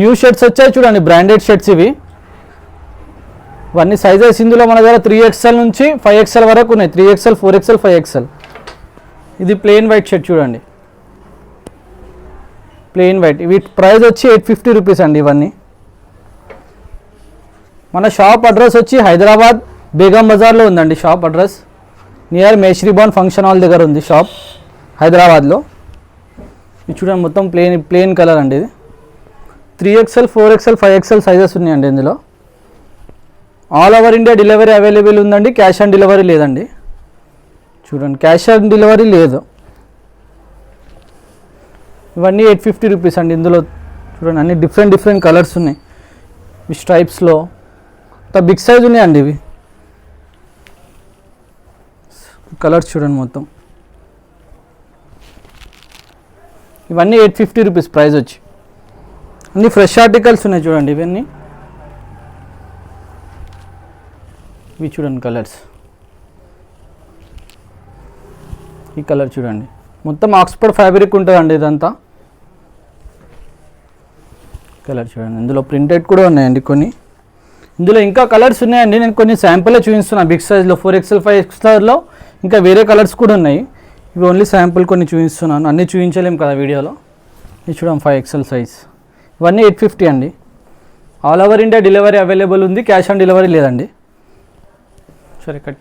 New shirts వచ్చాయి చూడండి, branded shirts ఇవి. ఇవన్నీ సైజెస్ ఇందులో మన దగ్గర 3XL నుంచి 5XL వరకు ఉన్నాయి. 3XL, 4XL, 5XL. ఇది ప్లెయిన్ వైట్ షర్ట్ చూడండి, ప్లెయిన్ వైట్. ఇవి ప్రైస్ వచ్చి 850 రూపీస్ అండి. ఇవన్నీ మన షాప్ అడ్రస్ వచ్చి హైదరాబాద్ బేగం బజార్లో ఉందండి షాప్ అడ్రస్. నియర్ మేశ్రీబాన్ ఫంక్షన్ హాల్ దగ్గర ఉంది షాప్ హైదరాబాద్లో. ఇది చూడండి మొత్తం ప్లెయిన్ కలర్ అండి. ఇది 3XL, 4XL, 5XL సైజెస్ ఉన్నాయండి ఇందులో. All over India delivery available ఉందండి. క్యాష్ ఆన్ డెలివరీ లేదండి. చూడండి, క్యాష్ ఆన్ డెలివరీ లేదు. ఇవన్నీ 850 రూపీస్ అండి. ఇందులో చూడండి అన్ని డిఫరెంట్ కలర్స్ ఉన్నాయి. ఈ స్ట్రైప్స్లో బిగ్ సైజ్ ఉన్నాయండి. ఇవి కలర్స్ చూడండి మొత్తం. ఇవన్నీ 850 రూపీస్ ప్రైస్ వచ్చి. అన్ని ఫ్రెష్ ఆర్టికల్స్ ఉన్నాయి చూడండి. ఇవన్నీ ఇవి చూడండి కలర్స్. ఈ కలర్ చూడండి, మొత్తం ఆక్స్ఫర్డ్ ఫ్యాబ్రిక్ ఉంటుందండి ఇదంతా. కలర్ చూడండి, ఇందులో ప్రింటెడ్ కూడా ఉన్నాయండి కొన్ని. ఇందులో ఇంకా కలర్స్ ఉన్నాయండి. నేను కొన్ని శాంపులే చూపిస్తున్నాను. బిగ్ సైజ్లో 4XL, 5XLలో ఇంకా వేరే కలర్స్ కూడా ఉన్నాయి. ఇవి ఓన్లీ శాంపుల్ కొన్ని చూపిస్తున్నాను, అన్నీ చూపించలేము కదా వీడియోలో. ఇది చూడండి 5XL సైజ్. ఇవన్నీ 850 అండి. All over India delivery available ఉంది. క్యాష్ ఆన్ డెలివరీ లేదండి. సరే కట్.